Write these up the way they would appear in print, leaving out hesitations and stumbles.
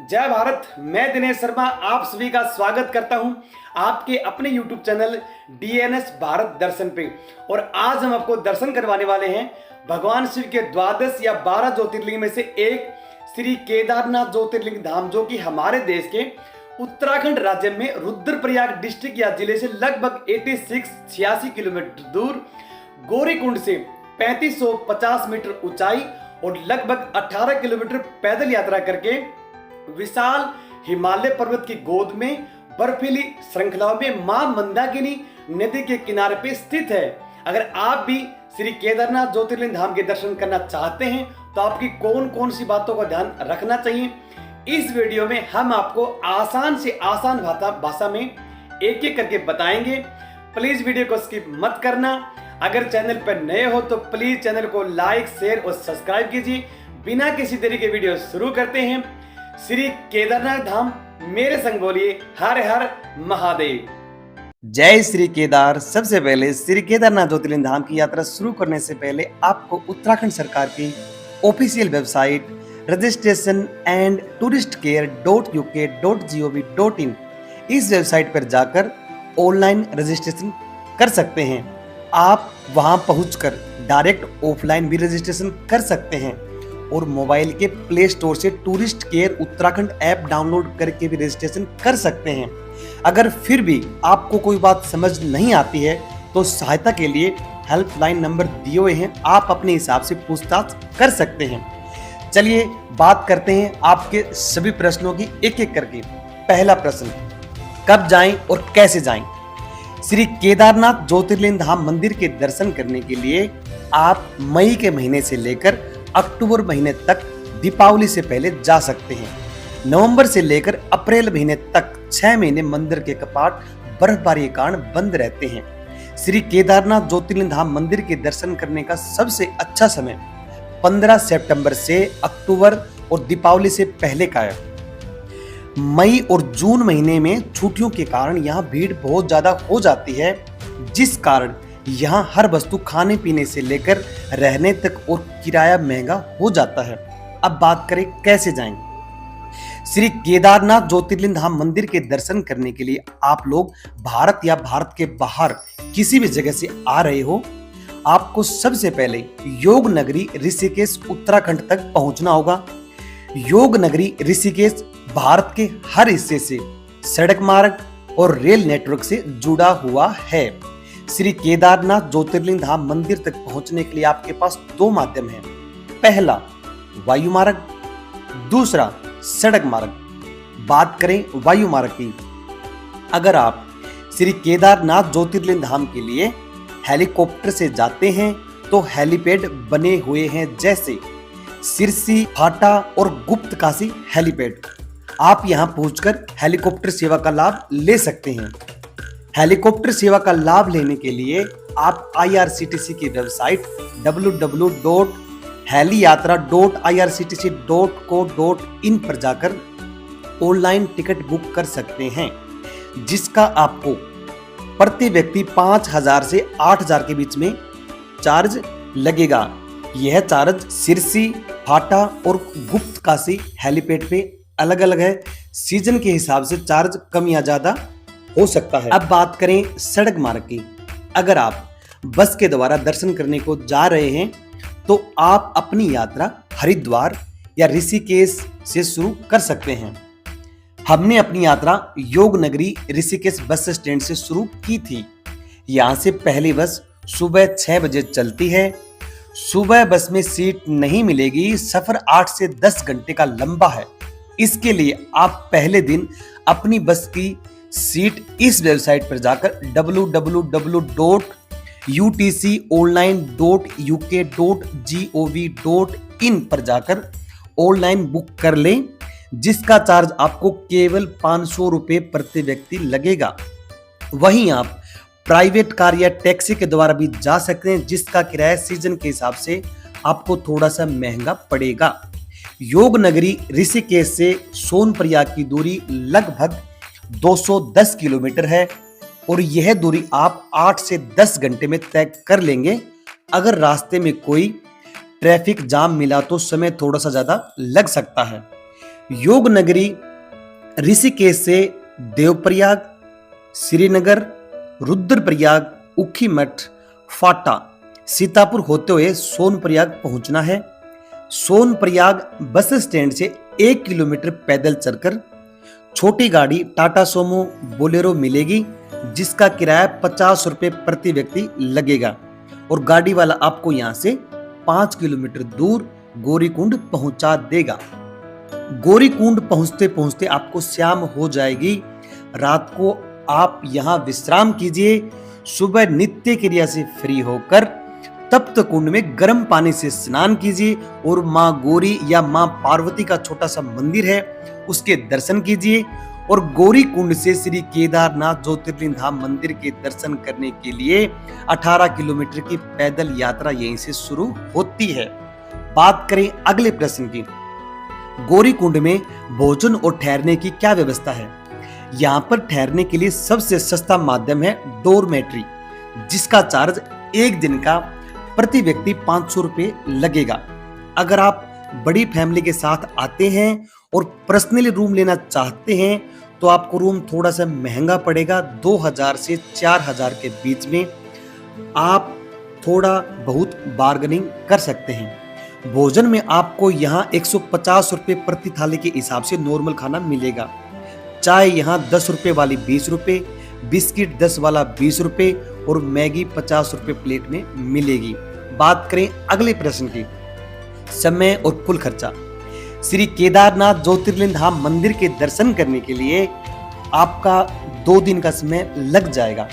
जय भारत। मैं दिनेश शर्मा आप सभी का स्वागत करता हूं आपके अपने YouTube चैनल DNS भारत दर्शन पे। और आज हम आपको दर्शन करवाने वाले हैं भगवान शिव के द्वादश या 12 ज्योतिर्लिंग में से एक श्री केदारनाथ ज्योतिर्लिंग धाम, जो कि हमारे देश के उत्तराखंड राज्य में रुद्रप्रयाग डिस्ट्रिक्ट या जिले से लगभग 86 किलोमीटर दूर गौरीकुंड से 3550 मीटर ऊंचाई और लगभग 18 किलोमीटर पैदल यात्रा करके विशाल हिमालय पर्वत की गोद में बर्फीली श्रृंखलाओं में मां मंदाकिनी नदी के किनारे पे स्थित है। अगर आप भी श्री केदारनाथ ज्योतिर्लिंग धाम के दर्शन करना चाहते हैं तो आपकी कौन कौन सी बातों का ध्यान रखना चाहिए, इस वीडियो में हम आपको आसान से आसान भाषा में एक एक करके बताएंगे। प्लीज वीडियो को स्किप मत करना। अगर चैनल पर नए हो तो प्लीज चैनल को लाइक, शेयर और सब्सक्राइब कीजिए। बिना किसी देरी के वीडियो शुरू करते हैं। श्री केदारनाथ धाम मेरे संग बोलिए हर हर महादेव। जय श्री केदार। सबसे पहले श्री केदारनाथ ज्योतिर्लिंग धाम की यात्रा शुरू करने से पहले आपको उत्तराखंड सरकार की official website registration and tourist care .uk.gov.in इस वेबसाइट पर जाकर ऑनलाइन रजिस्ट्रेशन कर सकते हैं। आप वहां पहुंचकर डायरेक्ट ऑफलाइन भी रजिस्ट्रेशन कर सकते हैं और मोबाइल के प्ले स्टोर से tourist care Uttarakhand app download करके भी रजिस्ट्रेशन कर सकते हैं। अगर फिर भी आपको कोई बात समझ नहीं आती है तो सहायता के लिए हेल्पलाइन नंबर दिए हुए हैं, आप अपने हिसाब से पूछताछ कर सकते हैं। चलिए बात करते हैं आपके सभी प्रश्नों की एक एक करके। पहला प्रश्न, कब जाएं और कैसे जाएं? श्री केदारनाथ ज्योतिर्लिंग धाम मंदिर के दर्शन करने के लिए आप मई के महीने से लेकर अक्टूबर महीने तक दीपावली से पहले जा सकते हैं। नवंबर से लेकर अप्रैल महीने तक 6 महीने मंदिर के कपाट बर्फबारी के कारण बंद रहते हैं। श्री केदारनाथ ज्योतिर्लिंग धाम मंदिर के दर्शन करने का सबसे अच्छा समय 15 सितंबर से अक्टूबर और दीपावली से पहले का है। मई और जून महीने में छुट्टियों के कारण यहाँ भीड़ बहुत ज्यादा हो जाती है, जिस कारण यहाँ हर वस्तु खाने पीने से लेकर रहने तक और किराया महंगा हो जाता है। अब बात करें कैसे जाएं। श्री केदारनाथ ज्योतिर्लिंग धाम मंदिर के दर्शन करने के लिए आप लोग भारत या भारत के बाहर किसी भी जगह से आ रहे हो, आपको सबसे पहले योग नगरी ऋषिकेश उत्तराखंड तक पहुंचना होगा। योग नगरी ऋषिकेश भारत के हर हिस्से से सड़क मार्ग और रेल नेटवर्क से जुड़ा हुआ है। श्री केदारनाथ ज्योतिर्लिंग धाम मंदिर तक पहुंचने के लिए आपके पास दो माध्यम हैं। पहला वायु मार्ग, दूसरा सड़क मार्ग। बात करें वायु मार्ग की, अगर आप श्री केदारनाथ ज्योतिर्लिंग धाम के लिए हेलीकॉप्टर से जाते हैं तो हेलीपैड बने हुए हैं, जैसे सिरसी, फाटा और गुप्त काशी हेलीपैड। आप यहां पहुंचकर हेलीकॉप्टर सेवा का लाभ ले सकते हैं। हेलीकॉप्टर सेवा का लाभ लेने के लिए आप IRCTC की वेबसाइट www.heliyatra.irctc.co.in पर जाकर ऑनलाइन टिकट बुक कर सकते हैं, जिसका आपको प्रति व्यक्ति 5000 से 8000 के बीच में चार्ज लगेगा। यह चार्ज सिरसी, फाटा और गुप्त काशी हेलीपैड पे अलग अलग है। सीजन के हिसाब से चार्ज कम या ज्यादा हो सकता है। अब बात करें सड़क मार्ग की, अगर आप बस के द्वारा दर्शन करने को जा रहे हैं तो आप अपनी यात्रा हरिद्वार या ऋषिकेश से शुरू कर सकते हैं। हमने अपनी यात्रा योग नगरी ऋषिकेश बस स्टैंड से शुरू की थी। यहाँ से पहली बस सुबह 6 बजे चलती है। सुबह बस में सीट नहीं मिलेगी। सफर 8 से 10 घंटे का लंबा है। इसके लिए आप पहले दिन अपनी बस की सीट इस वेबसाइट पर जाकर www.utconline.uk.gov.in पर जाकर ऑनलाइन बुक कर लें, जिसका चार्ज आपको केवल 500 रुपए प्रति व्यक्ति लगेगा। वहीं आप प्राइवेट कार या टैक्सी के द्वारा भी जा सकते हैं, जिसका किराया सीजन के हिसाब से आपको थोड़ा सा महंगा पड़ेगा। योग नगरी ऋषिकेश से सोनप्रयाग की दूरी लगभग 210 किलोमीटर है और यह दूरी आप 8 से 10 घंटे में तय कर लेंगे। अगर रास्ते में कोई ट्रैफिक जाम मिला तो समय थोड़ा सा ज्यादा लग सकता है। योग नगरी ऋषिकेश से देवप्रयाग, श्रीनगर, रुद्रप्रयाग, ऊखीमठ, फाटा, सीतापुर होते हुए सोनप्रयाग पहुंचना है। सोनप्रयाग बस स्टैंड से 1 किलोमीटर पैदल चलकर छोटी गाड़ी टाटा सोमो बोलेरो मिलेगी, जिसका किराया 50 रुपए प्रति व्यक्ति लगेगा और गाड़ी वाला आपको यहाँ से 5 किलोमीटर दूर गौरीकुंड पहुंचा देगा। गौरीकुंड पहुंचते पहुंचते आपको शाम हो जाएगी। रात को आप यहाँ विश्राम कीजिए। सुबह नित्य क्रिया से फ्री होकर तप्त कुंड में गर्म पानी से स्नान कीजिए और माँ गौरी या माँ पार्वती का छोटा सा मंदिर है, उसके दर्शन कीजिए। और गौरी कुंड से श्री केदारनाथ ज्योतिर्लिंग धाम मंदिर के दर्शन करने के लिए 18 किलोमीटर की पैदल यात्रा यहीं से शुरू होती है। बात करें अगले प्रश्न की, गौरी कुंड में भोजन और ठहरने की क्या व्यवस्था है? यहाँ पर ठहरने के लिए सबसे सस्ता माध्यम है डोरमेट्री, जिसका चार्ज एक दिन का प्रति व्यक्ति 500 रुपए लगेगा। अगर आप बड़ी फैमिली के साथ आते हैं और पर्सनली रूम लेना चाहते हैं तो आपको रूम थोड़ा सा महंगा पड़ेगा, 2000 से 4000 के बीच में। आप थोड़ा बहुत बार्गेनिंग कर सकते हैं। भोजन में आपको यहाँ 150 रुपए प्रति थाली के हिसाब से नॉर्मल खाना मिलेगा। चाय यहाँ 10 रुपए वाली 20 रुपए, बिस्किट 10 वाला 20 रुपए और मैगी 50 रुपए प्लेट में मिलेगी। बात करें अगले प्रश्न की, समय और कुल खर्चा। श्री केदारनाथ ज्योतिर्लिंग धाम मंदिर के दर्शन करने के लिए आपका 2 दिन का समय लग जाएगा।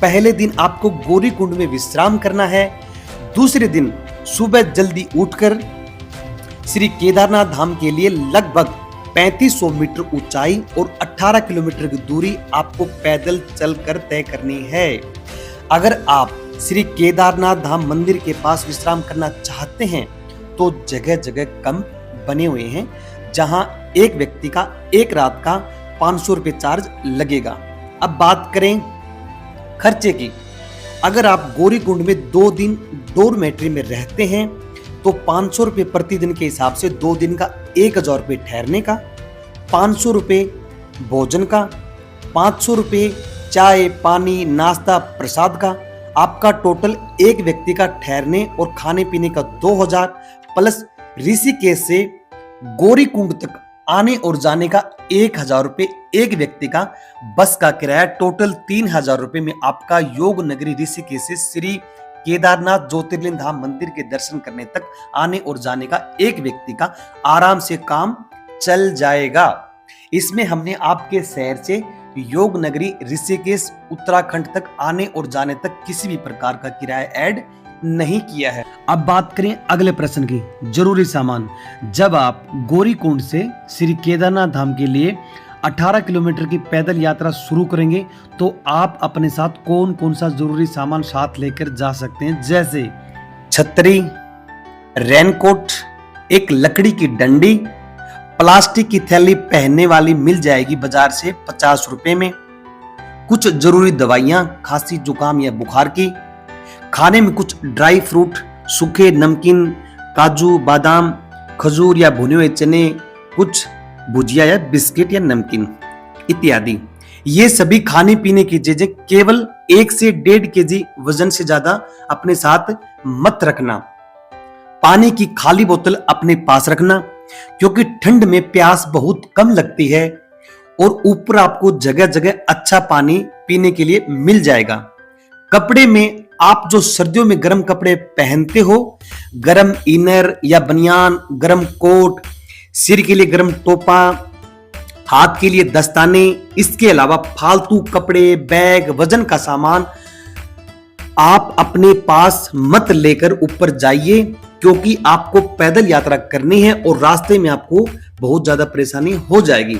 पहले दिन आपको गौरी कुंड में विश्राम करना है। दूसरे दिन सुबह जल्दी उठकर श्री केदारनाथ धाम के लिए लगभग 3500 मीटर ऊंचाई और 18 किलोमीटर की दूरी आपको पैदल चलकर तय करनी है। अगर आप श्री केदारनाथ धाम मंदिर के पास विश्राम करना चाहते हैं तो जगह जगह कैंप बने हुए हैं, जहां एक व्यक्ति का एक रात का 500 रुपए चार्ज लगेगा। अब बात करें खर्चे की। अगर आप गौरी कुंड में 2 दिन डोरमेट्री में रहते हैं तो 500 रुपए प्रति दिन के हिसाब से 2 दिन का 1000 रुपए ठहरने का, 500 रुपए भोजन का, 500 रुपए चाय पानी नाश्ता प्रसाद का, आपका टोटल एक व्यक्ति का ठहरने और खाने पीने का 2000 प्लस ऋषिकेश से गौरी कुंड तक आने और जाने का 1000 रुपए एक व्यक्ति का, बस का किराया टोटल 3000 रुपए में आपका योग नगरी ऋषिकेश से श्री केदारनाथ ज्योतिर्लिंग धाम मंदिर के दर्शन करने तक आने और जाने का एक व्यक्ति का आराम से काम चल जाएगा। इसमें हमने आपके शहर से योग नगरी ऋषिकेश उत्तराखंड तक आने और जाने तक किसी भी प्रकार का किराया ऐड नहीं किया है। अब बात करें अगले प्रश्न की, जरूरी सामान। जब आप गौरी कुंड से श्री केदारनाथ धाम के लिए 18 किलोमीटर की पैदल यात्रा शुरू करेंगे तो आप अपने साथ कौन कौन सा जरूरी सामान साथ लेकर जा सकते हैं, जैसे छतरी, रेनकोट, एक लकड़ी की डंडी, प्लास्टिक की थैली पहनने वाली मिल जाएगी बाजार से 50 रुपए में, कुछ जरूरी दवाइयां खांसी जुकाम या बुखार की, खाने में कुछ ड्राई फ्रूट, सूखे नमकीन, काजू बादाम, खजूर या भुने हुए चने, कुछ भुजिया या बिस्किट या नमकीन इत्यादि। ये सभी खाने पीने की चीजें केवल 1 से 1.5 केजी वजन से ज्यादा अपने साथ मत रखना। पानी की खाली बोतल अपने पास रखना, क्योंकि ठंड में प्यास बहुत कम लगती है और ऊपर आपको जगह जगह अच्छा पानी पीने के लिए मिल जाएगा। कपड़े में आप जो सर्दियों में गर्म कपड़े पहनते हो, गर्म इनर या बनियान, गर्म कोट, सिर के लिए गर्म टोपा, हाथ के लिए दस्ताने, इसके अलावा फालतू कपड़े, बैग, वजन का सामान आप अपने पास मत लेकर ऊपर जाइए, क्योंकि आपको पैदल यात्रा करनी है और रास्ते में आपको बहुत ज्यादा परेशानी हो जाएगी।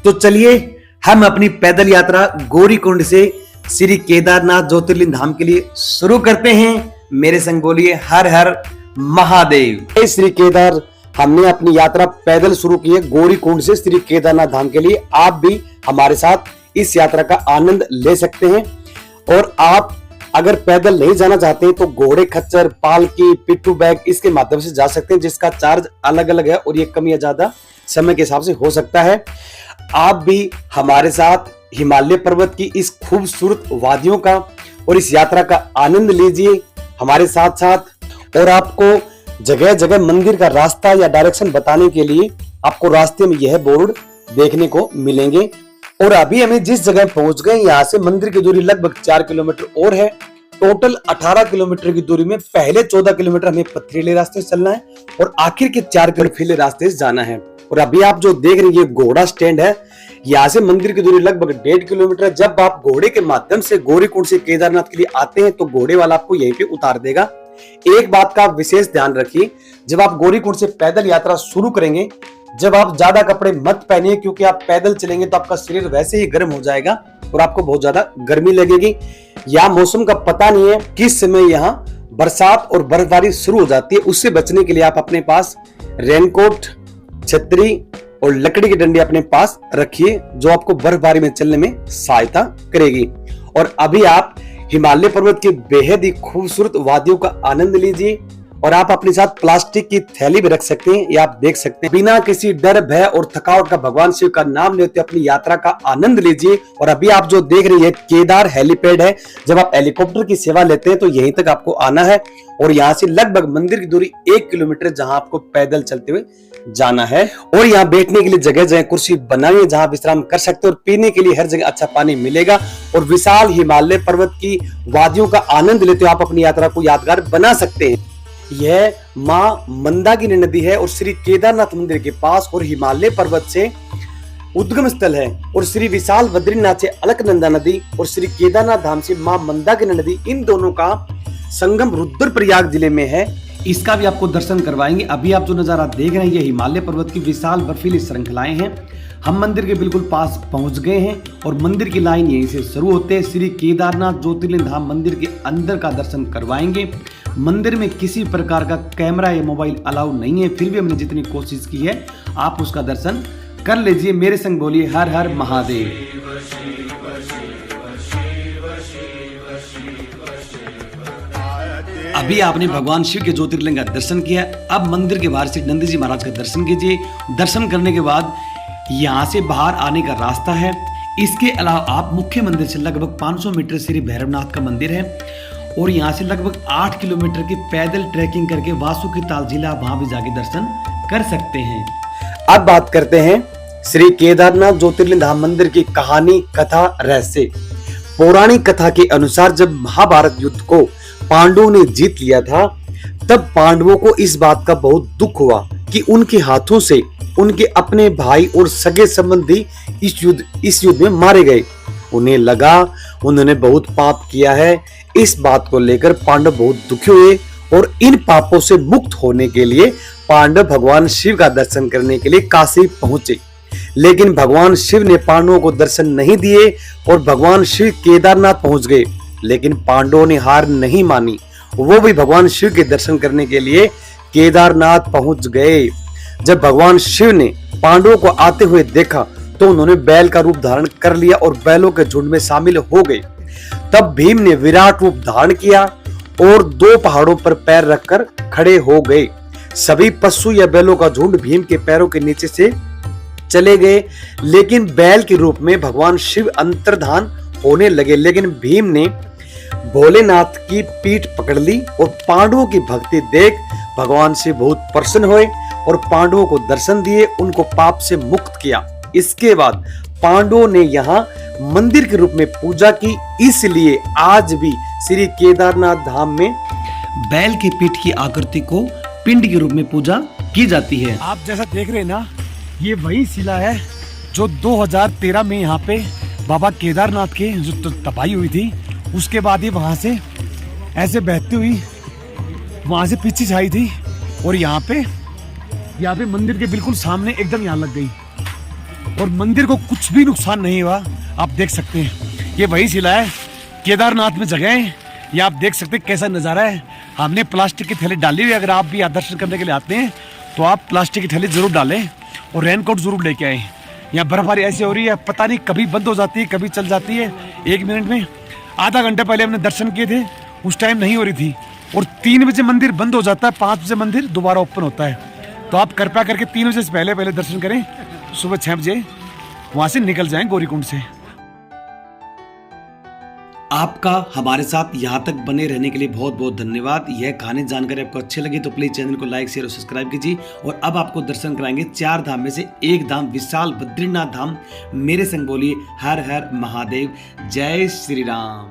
तो चलिए हम अपनी पैदल यात्रा गौरी कुंड से श्री केदारनाथ ज्योतिर्लिंग धाम के लिए शुरू करते हैं। मेरे संग बोलिए हर हर महादेव। श्री केदार हमने अपनी यात्रा पैदल शुरू की है गौरी कुंड से श्री केदारनाथ धाम के लिए। आप भी हमारे साथ इस यात्रा का आनंद ले सकते हैं। और आप अगर पैदल नहीं जाना चाहते हैं तो घोड़े खच्चर, पालकी, पिट्ठू बैग इसके माध्यम से जा सकते हैं, जिसका चार्ज अलग अलग है और ये कम या ज्यादा समय के हिसाब से हो सकता है। आप भी हमारे साथ हिमालय पर्वत की इस खूबसूरत वादियों का और इस यात्रा का आनंद लीजिए हमारे साथ साथ। और आपको जगह जगह मंदिर का रास्ता या डायरेक्शन बताने के लिए आपको रास्ते में यह बोर्ड देखने को मिलेंगे। और अभी हमें जिस जगह पहुंच गए यहाँ से मंदिर की दूरी लगभग 4 किलोमीटर और है। टोटल 18 किलोमीटर की दूरी में पहले 14 किलोमीटर हमें पथरीले रास्ते से चलना है और आखिर के 4 बर्फीले रास्ते से जाना है। और अभी आप जो देख रहे हैं ये घोड़ा स्टैंड है। यहाँ से मंदिर की दूरी लगभग 1.5 किलोमीटर है। जब आप घोड़े के माध्यम से गौरीकुंड से केदारनाथ के लिए आते हैं तो घोड़े वाला आपको यहीं पे उतार देगा। एक बात का आप विशेष ध्यान रखिए, जब आप गौरीकुंड से पैदल यात्रा शुरू करेंगे, जब आप ज्यादा कपड़े मत पहनिए, क्योंकि आप पैदल चलेंगे तो आपका शरीर वैसे ही गर्म हो जाएगा और आपको बहुत ज्यादा गर्मी लगेगी। यहाँ मौसम का पता नहीं है किस समय यहाँ बरसात और बर्फबारी शुरू हो जाती है। उससे बचने के लिए आप अपने पास रेनकोट, छतरी और लकड़ी की डंडी अपने पास रखिए, जो आपको बर्फबारी में चलने में सहायता करेगी। और अभी आप हिमालय पर्वत की बेहद ही खूबसूरत वादियों का आनंद लीजिए। और आप अपने साथ प्लास्टिक की थैली भी रख सकते हैं, ये आप देख सकते हैं। बिना किसी डर, भय और थकावट का भगवान शिव का नाम लेते अपनी यात्रा का आनंद लीजिए। और अभी आप जो देख रहे हैं केदार हेलीपैड है। जब आप हेलीकॉप्टर की सेवा लेते हैं तो यहीं तक आपको आना है और यहाँ से लगभग मंदिर की दूरी 1 किलोमीटर जहां आपको पैदल चलते हुए जाना है। और यहाँ बैठने के लिए जगह जगह कुर्सी बनाई है जहां विश्राम कर सकते हैं और पीने के लिए हर जगह अच्छा पानी मिलेगा। और विशाल हिमालय पर्वत की वादियों का आनंद लेते हुए आप अपनी यात्रा को यादगार बना सकते हैं। यह मां मंदाकिनी नदी है और श्री केदारनाथ मंदिर के पास और हिमालय पर्वत से उद्गम स्थल है। और श्री विशाल बद्रीनाथ से अलकनंदा नदी और श्री केदारनाथ धाम से मां मंदाकिनी नदी, इन दोनों का संगम रुद्रप्रयाग जिले में है। इसका भी आपको दर्शन करवाएंगे। अभी आप जो नजारा देख रहे हैं ये हिमालय पर्वत की विशाल बर्फीली श्रृंखलाएं हैं। हम मंदिर के बिल्कुल पास पहुंच गए हैं और मंदिर की लाइन यहीं से शुरू होते हैं। श्री केदारनाथ ज्योतिर्लिंग धाम मंदिर के अंदर का दर्शन करवाएंगे। मंदिर में किसी प्रकार का कैमरा या मोबाइल अलाउ नहीं है, फिर भी हमने जितनी कोशिश की है आप उसका दर्शन कर लीजिए। मेरे संग बोलिए हर हर महादेव। अभी आपने भगवान शिव के ज्योतिर्लिंग का दर्शन किया। अब मंदिर के बाहर से नंदी जी महाराज का दर्शन कीजिए। दर्शन करने के बाद यहाँ से बाहर आने का रास्ता है। इसके अलावा आप मुख्य मंदिर से लगभग 500 मीटर श्री भैरवनाथ का मंदिर है और यहाँ से लगभग 8 किलोमीटर की पैदल ट्रैकिंग करके वासुकी ताल जिला वहां भी जाके दर्शन कर सकते हैं। अब बात करते हैं श्री केदारनाथ ज्योतिर्लिंग धाम मंदिर की कहानी, कथा, रहस्य। पौराणिक कथा के अनुसार जब महाभारत युद्ध को पांडवों ने जीत लिया था तब पांडवों को इस बात का बहुत दुख हुआ कि उनके हाथों से उनके अपने भाई और सगे संबंधी इस युद्ध में मारे गए। उन्हें लगा उन्होंने बहुत पाप किया है। इस बात को लेकर पांडव बहुत दुखी हुए और इन पापों से मुक्त होने के लिए पांडव भगवान शिव का दर्शन करने के लिए काशी पहुंचे। लेकिन भगवान शिव ने पांडवों को दर्शन नहीं दिए और भगवान शिव केदारनाथ पहुंच गए। लेकिन पांडवों ने हार नहीं मानी, वो भी भगवान शिव के दर्शन करने के लिए केदारनाथ पहुंच गए। जब भगवान शिव ने पांडवों को आते हुए देखा तो उन्होंने बैल का रूप धारण कर लिया और बैलों के झुंड में शामिल हो गए। तब भीम ने विराट रूप धारण किया और 2 पहाड़ों पर पैर रखकर खड़े हो गए। सभी पशु या बैलों का झुंड भीम के पैरों के नीचे से चले गए, लेकिन बैल के रूप में भगवान शिव अंतर्धान होने लगे। लेकिन भीम ने भोलेनाथ की पीठ पकड़ ली और पांडवों की भक्ति देख भगवान शिव बहुत प्रसन्न हुए और पांडवों को दर्शन दिए, उनको पाप से मुक्त किया। इसके बाद पांडवों ने यहाँ मंदिर के रूप में पूजा की, इसलिए आज भी श्री केदारनाथ धाम में बैल की पीठ की आकृति को पिंड के रूप में पूजा की जाती है। आप जैसा देख रहे हैं ना, ये वही शिला है जो 2013 में यहाँ पे बाबा केदारनाथ के जो तबाही हुई थी, उसके बाद ही वहाँ से ऐसे बहती हुई वहाँ से पीछे छाई थी और यहाँ पे मंदिर के बिल्कुल सामने एकदम यहाँ लग गई और मंदिर को कुछ भी नुकसान नहीं हुआ। आप देख सकते हैं ये वही शिला है, केदारनाथ में जगह है। ये आप देख सकते हैं कैसा नज़ारा है। हमने प्लास्टिक की थैली डाली हुई। अगर आप भी यहाँ दर्शन करने के लिए आते हैं तो आप प्लास्टिक की थैली जरूर डालें और रेनकोट जरूर लेके आए। यहाँ बर्फबारी ऐसी हो रही है, पता नहीं कभी बंद हो जाती है, कभी चल जाती है। 1 मिनट में, आधा घंटे पहले हमने दर्शन किए थे, उस टाइम नहीं हो रही थी और 3 बजे मंदिर बंद हो जाता है, 5 बजे मंदिर दोबारा ओपन होता है। तो आप कृपया करके 3 बजे से पहले पहले दर्शन करें, सुबह 6 बजे वहां से निकल जाएं गौरीकुंड से। आपका हमारे साथ यहाँ तक बने रहने के लिए बहुत बहुत धन्यवाद। यह कहानी जानकारी आपको अच्छी लगी तो प्लीज चैनल को लाइक शेयर और सब्सक्राइब कीजिए। और अब आपको दर्शन कराएंगे 4 धाम में से एक धाम विशाल बद्रीनाथ धाम। मेरे संग बोलिए हर हर महादेव, जय श्री राम।